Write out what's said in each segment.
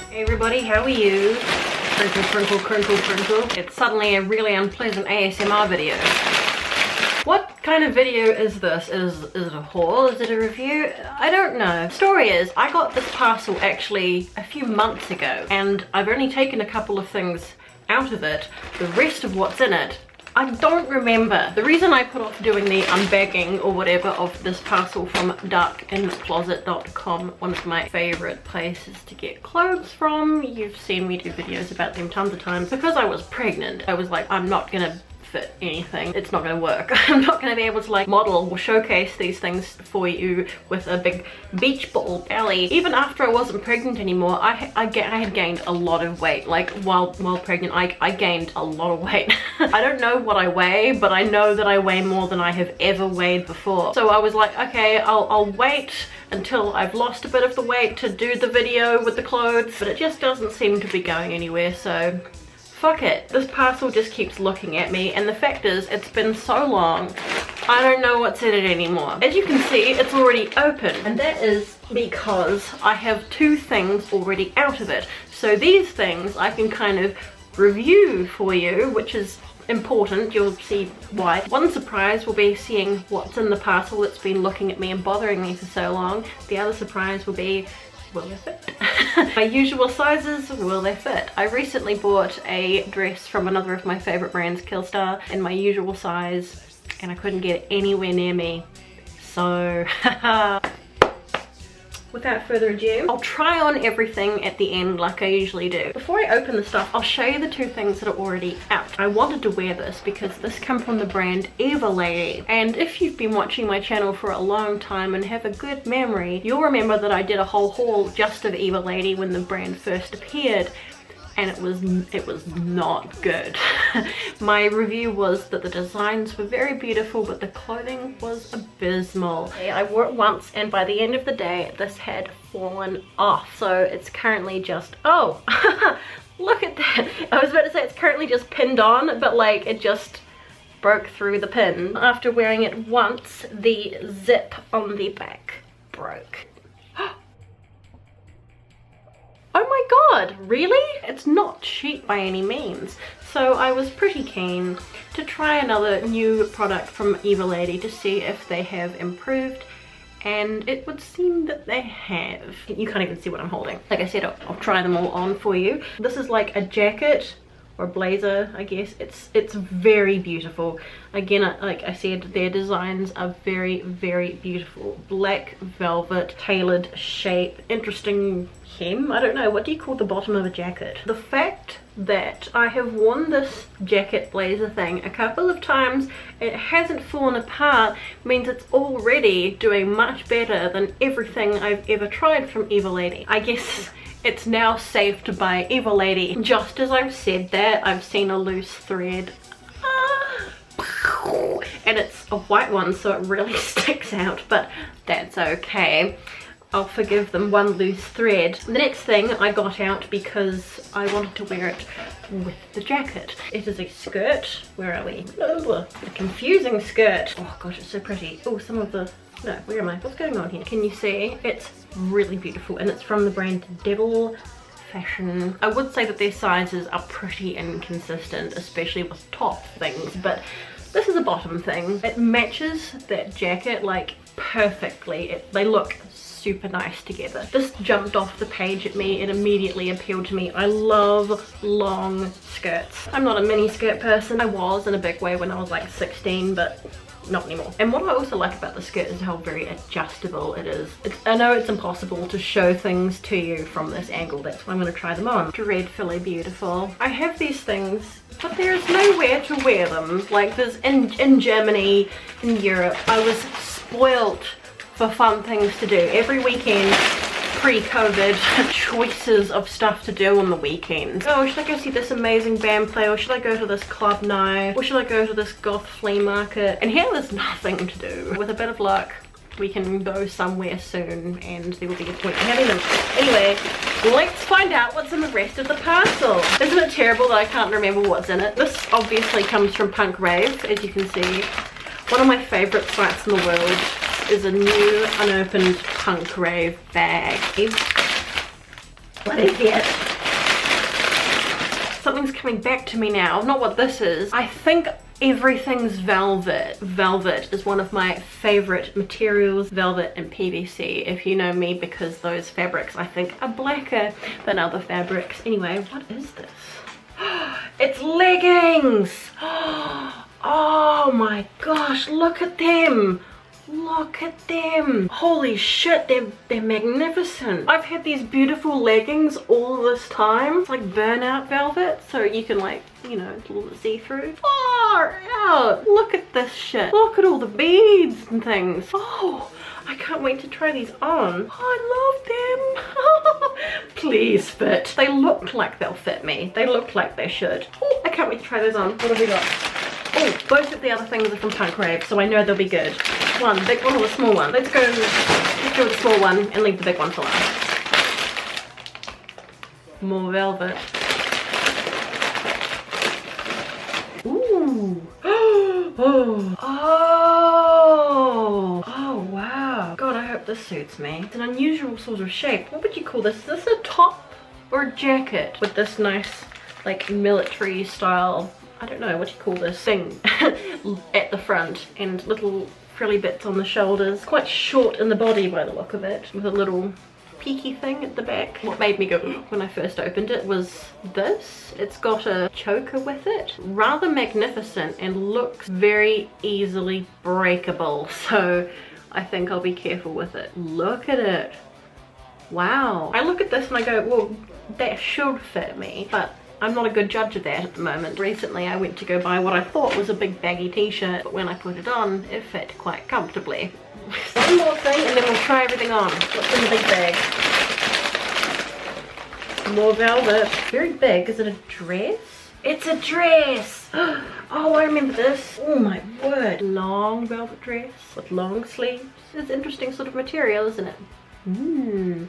Hey everybody, how are you? Crinkle, crinkle, crinkle, crinkle. It's suddenly a really unpleasant ASMR video. What kind of video is this? Is it a haul? Is it a review? I don't know. Story is, I got this parcel actually a few months ago and I've only taken a couple of things out of it. The rest of what's in it, I don't remember. The reason I put off doing the unbagging or whatever of this parcel from darkincloset.com, one of my favorite places to get clothes from. You've seen me do videos about them tons of times. Because I was pregnant, I was like, I'm not gonna fit anything. It's not gonna work. I'm not gonna be able to like model or showcase these things for you with a big beach ball belly. Even after I wasn't pregnant anymore, I had gained a lot of weight. Like while pregnant, I gained a lot of weight. I don't know what I weigh, but I know that I weigh more than I have ever weighed before. So I was like, okay, I'll wait until I've lost a bit of the weight to do the video with the clothes, but it just doesn't seem to be going anywhere, so fuck it. This parcel just keeps looking at me, and the fact is, it's been so long, I don't know what's in it anymore. As you can see, it's already open, and that is because I have two things already out of it. So these things I can kind of review for you, which is important. You'll see why. One surprise will be seeing what's in the parcel that's been looking at me and bothering me for so long. The other surprise will be, will they fit? My usual sizes, will they fit? I recently bought a dress from another of my favorite brands, Killstar, in my usual size, and I couldn't get it anywhere near me. So, without further ado, I'll try on everything at the end like I usually do. Before I open the stuff, I'll show you the two things that are already out. I wanted to wear this because this comes from the brand Lady. And if you've been watching my channel for a long time and have a good memory, you'll remember that I did a whole haul just of Lady when the brand first appeared. And it was not good. My review was that the designs were very beautiful, but the clothing was abysmal. I wore it once, and by the end of the day, this had fallen off. So it's currently just, oh, look at that. I was about to say it's currently just pinned on, but like it just broke through the pin. After wearing it once, the zip on the back broke. Oh my god, really? It's not cheap by any means. So I was pretty keen to try another new product from Lady to see if they have improved, and it would seem that they have. You can't even see what I'm holding. Like I said, I'll try them all on for you. This is like a jacket or blazer, I guess. It's very beautiful. Again, like I said, their designs are very, very beautiful. Black velvet, tailored shape, interesting hem. I don't know, what do you call the bottom of a jacket? The fact that I have worn this jacket blazer thing a couple of times, it hasn't fallen apart, means it's already doing much better than everything I've ever tried from Lady. I guess it's now safe to buy Lady. Just as I've said that, I've seen a loose thread. And it's a white one, so it really sticks out, but that's okay. I'll forgive them one loose thread. The next thing I got out because I wanted to wear it with the jacket. It is a skirt. Where are we? A confusing skirt. Oh gosh, it's so pretty. Oh, some of the, no, where am I? What's going on here? Can you see? It's really beautiful, and it's from the brand Devil Fashion. I would say that their sizes are pretty inconsistent, especially with top things, but this is a bottom thing. It matches that jacket like perfectly. They look super nice together. This jumped off the page at me. It immediately appealed to me. I love long skirts. I'm not a mini skirt person. I was in a big way when I was like 16, but not anymore. And what I also like about the skirt is how very adjustable it is. I know it's impossible to show things to you from this angle. That's why I'm going to try them on. Dreadfully beautiful. I have these things, but there's nowhere to wear them. Like there's in Germany, in Europe, I was spoilt for fun things to do. Every weekend, pre-COVID, choices of stuff to do on the weekends. Oh, should I go see this amazing band play, or should I go to this club now, or should I go to this goth flea market? And here there's nothing to do. With a bit of luck, we can go somewhere soon and there will be a point in having them. Anyway, let's find out what's in the rest of the parcel. Isn't it terrible that I can't remember what's in it? This obviously comes from Punk Rave, as you can see. One of my favorite sites in the world is a new unopened Punk Rave bag. What is it? Something's coming back to me now. Not what this is. I think everything's velvet. Velvet is one of my favorite materials. Velvet and PVC, if you know me, because those fabrics I think are blacker than other fabrics. Anyway, what is this? It's leggings. Oh my gosh, look at them. Look at them. Holy shit, they're magnificent. I've had these beautiful leggings all this time. It's like burnout velvet, so you can like, you know, a little see-through. Far out. Look at this shit. Look at all the beads and things. Oh, I can't wait to try these on. Oh, I love them. Please fit. They look like they'll fit me. They look like they should. Oh, I can't wait to try those on. What have we got? Oh, both of the other things are from Punk Rave, so I know they'll be good. One, big one or a small one? Let's go with the small one and leave the big one for last. More velvet. Ooh. Oh. Oh, wow. God, I hope this suits me. It's an unusual sort of shape. What would you call this? Is this a top or a jacket? With this nice, like, military style, I don't know what you call this thing at the front, and little frilly bits on the shoulders. Quite short in the body by the look of it, with a little peaky thing at the back. What made me go when I first opened it was this. It's got a choker with it. Rather magnificent and looks very easily breakable, so I think I'll be careful with it. Look at it. Wow. I look at this and I go, well, that should fit me, but I'm not a good judge of that at the moment. Recently I went to go buy what I thought was a big baggy t-shirt, but when I put it on, it fit quite comfortably. One more thing and then we'll try everything on. What's in the big bag? More velvet. Very big. Is it a dress? It's a dress! Oh, I remember this. Oh my word. Long velvet dress with long sleeves. It's interesting sort of material, isn't it?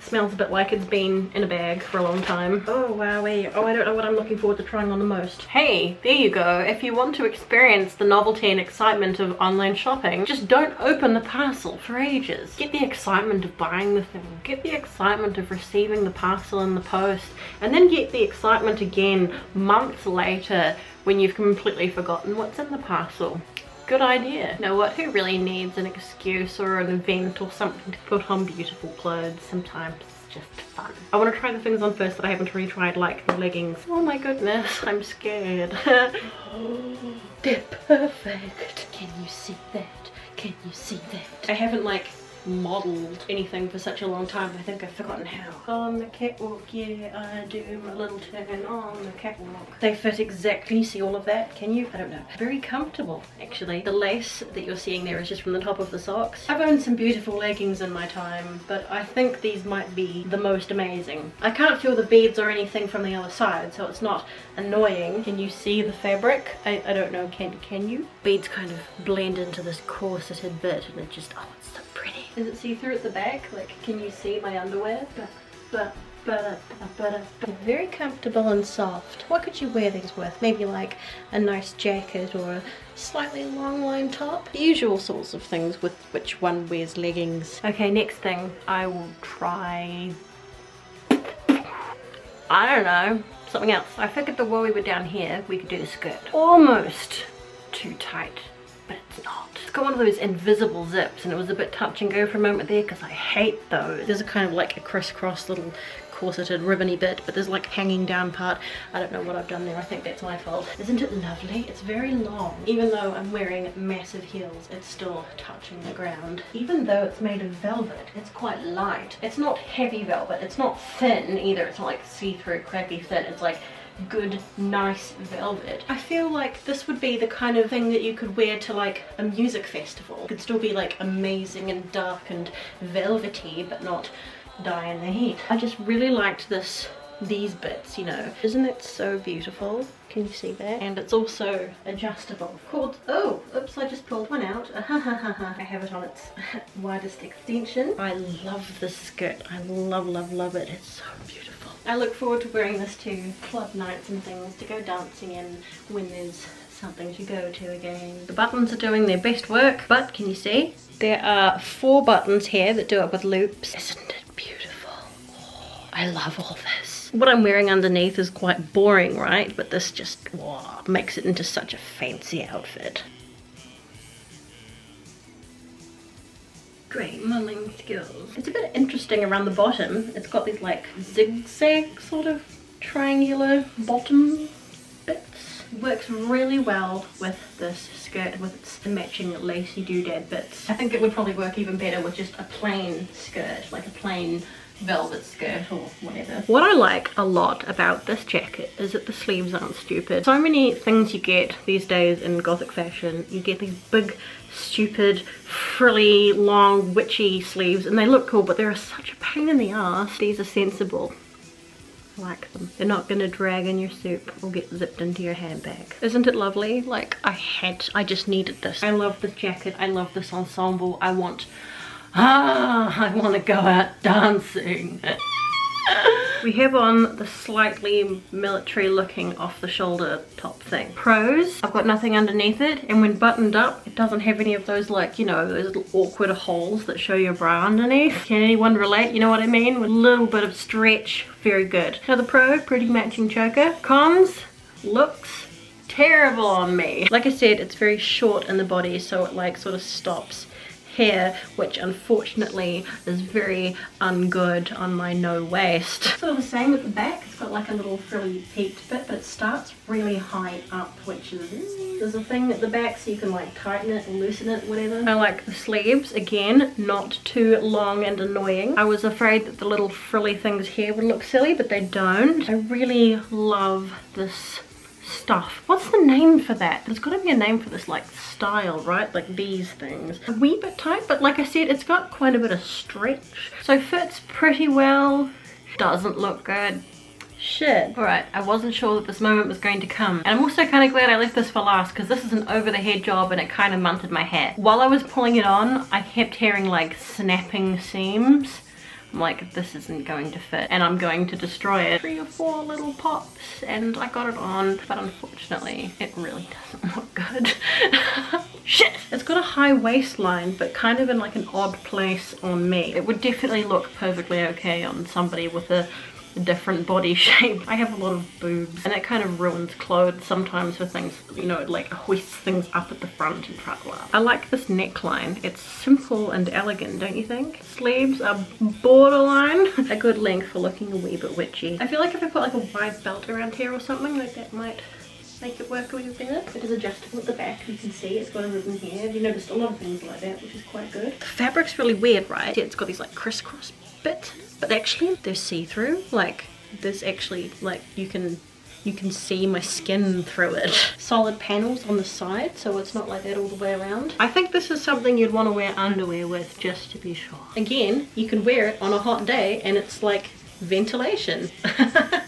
Smells a bit like it's been in a bag for a long time. Oh wowee. Oh, I don't know what I'm looking forward to trying on the most. Hey, there you go. If you want to experience the novelty and excitement of online shopping, just don't open the parcel for ages. Get the excitement of buying the thing. Get the excitement of receiving the parcel in the post. And then get the excitement again months later when you've completely forgotten what's in the parcel. Good idea. You know what? Who really needs an excuse or an event or something to put on beautiful clothes? Sometimes it's just fun. I want to try the things on first that I haven't retried, like the leggings. Oh my goodness, I'm scared. Oh, they're perfect. Can you see that? Can you see that? I haven't like modeled anything for such a long time. I think I've forgotten how. On the catwalk, yeah, I do my little turn on the catwalk. They fit exactly. See all of that? Can you? I don't know. Very comfortable, actually. The lace that you're seeing there is just from the top of the socks. I've owned some beautiful leggings in my time, but I think these might be the most amazing. I can't feel the beads or anything from the other side, so it's not annoying. Can you see the fabric? I don't know. Can you? Beads kind of blend into this corseted bit, and it just, oh, it's so pretty. Is it see-through at the back? Like, can you see my underwear? Very comfortable and soft. What could you wear these with? Maybe like a nice jacket or a slightly long line top. The usual sorts of things with which one wears leggings. Okay, next thing I will try, I don't know, something else. I figured that while we were down here we could do the skirt. Almost too tight, but it's not. It's got one of those invisible zips and it was a bit touch and go for a moment there because I hate those. There's a kind of like a crisscross little corseted ribbony bit, but there's like hanging down part. I don't know what I've done there. I think that's my fault. Isn't it lovely? It's very long. Even though I'm wearing massive heels, it's still touching the ground. Even though it's made of velvet, it's quite light. It's not heavy velvet. It's not thin either. It's not like see-through crappy thin. It's like good, nice velvet. I feel like this would be the kind of thing that you could wear to like a music festival. It could still be like amazing and dark and velvety, but not die in the heat. I just really liked these bits, you know. Isn't it so beautiful? Can you see that? And it's also adjustable. Called, oh, oops, I just pulled one out. I have it on its widest extension. I love this skirt. I love it. It's so beautiful. I look forward to wearing this to club nights and things, to go dancing in when there's something to go to again. The buttons are doing their best work, but can you see? There are 4 buttons here that do it with loops. Isn't it beautiful? Oh, I love all this. What I'm wearing underneath is quite boring, right? But this just makes it into such a fancy outfit. Great modeling skills. It's a bit interesting around the bottom. It's got these like zigzag sort of triangular bottom bits. Works really well with this skirt with its matching lacy doodad bits. I think it would probably work even better with just a plain skirt, like a plain velvet skirt or whatever. What I like a lot about this jacket is that the sleeves aren't stupid. So many things you get these days in gothic fashion, you get these big stupid frilly long witchy sleeves and they look cool, but they're such a pain in the ass. These are sensible. I like them. They're not gonna drag in your soup or get zipped into your handbag. Isn't it lovely? Like I just needed this. I love this jacket. I love this ensemble. I want to go out dancing. We have on the slightly military looking off the shoulder top thing. Pros, I've got nothing underneath it, and when buttoned up it doesn't have any of those, like, you know, those little awkward holes that show your bra underneath. Can anyone relate? You know what I mean? With a little bit of stretch, very good. Another pro, pretty matching choker. Cons, looks terrible on me. Like I said, it's very short in the body, so it like sort of stops here, which unfortunately is very ungood on my no waist. Sort of the same with the back. It's got like a little frilly peaked bit, but it starts really high up, which is, there's a thing at the back so you can like tighten it and loosen it, whatever. I like the sleeves, again, not too long and annoying. I was afraid that the little frilly things here would look silly, but they don't. I really love this stuff. What's the name for that? There's got to be a name for this, like style, right? Like these things. A wee bit tight, but like I said, it's got quite a bit of stretch. So fits pretty well. Doesn't look good. Shit. Alright, I wasn't sure that this moment was going to come. And I'm also kind of glad I left this for last because this is an over the head job and it kind of munted my hair. While I was pulling it on, I kept hearing like snapping seams. I'm like, this isn't going to fit and I'm going to destroy it. 3 or 4 little pops and I got it on, but unfortunately it really doesn't look good. Shit! It's got a high waistline, but kind of in like an odd place on me. It would definitely look perfectly okay on somebody with a different body shape. I have a lot of boobs and it kind of ruins clothes sometimes with things, you know, it like hoists things up at the front and tra-la. I like this neckline. It's simple and elegant, don't you think? Sleeves are borderline a good length for looking a wee bit witchy. I feel like if I put like a wide belt around here or something, like that might make it work a little better. It is adjustable at the back, you can see it's got a ribbon here. Have you noticed a lot of things like that, which is quite good. The fabric's really weird, right? Yeah, it's got these like crisscross bits, but actually they're see-through. Like there's actually like you can see my skin through it. Solid panels on the side, so it's not like that all the way around. I think this is something you'd want to wear underwear with, just to be sure. Again, you can wear it on a hot day and it's like ventilation.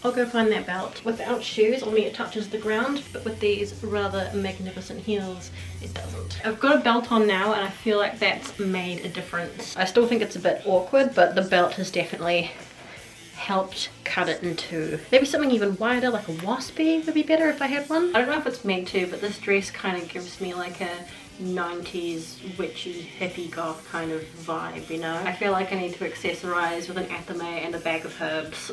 I'll go find that belt. Without shoes, only it touches the ground, but with these rather magnificent heels, it doesn't. I've got a belt on now and I feel like that's made a difference. I still think it's a bit awkward, but the belt has definitely helped cut it in two. Maybe something even wider, like a waspy would be better if I had one. I don't know if it's meant to, but this dress kind of gives me like a 90s witchy hippie goth kind of vibe, you know? I feel like I need to accessorize with an athame and a bag of herbs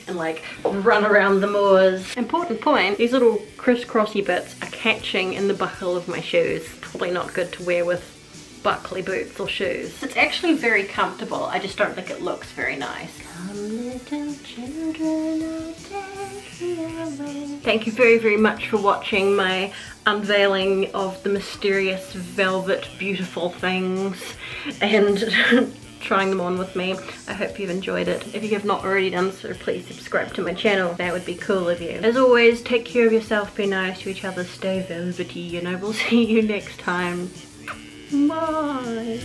and like run around the moors. Important point, these little crisscrossy bits are catching in the buckle of my shoes. Probably not good to wear with buckley boots or shoes. It's actually very comfortable, I just don't think it looks very nice. Thank you very, very much for watching my unveiling of the mysterious velvet beautiful things and trying them on with me. I hope you've enjoyed it. If you have not already done so, please subscribe to my channel. That would be cool of you. As always, take care of yourself, be nice to each other, stay velvety, and I will see you next time. Bye.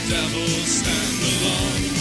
Devils stand alone.